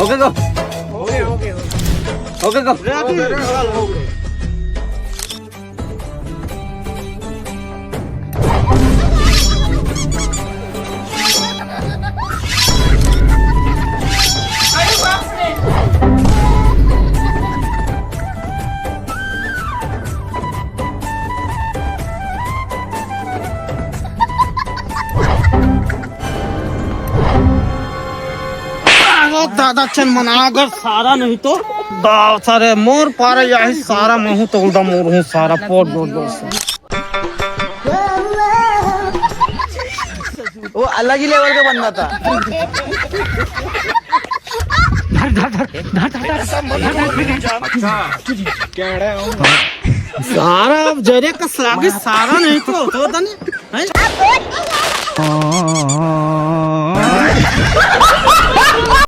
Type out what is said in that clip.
okay go okay go दादा चल मना अगर सारा नहीं तो दाव सारे मोर पारे यही सारा महू तो उल्टा मोर हूँ सारा पोट दो वो अलग ही लेवल का बंदा था सारा अब जरे का सागे सारा नहीं तो होता नहीं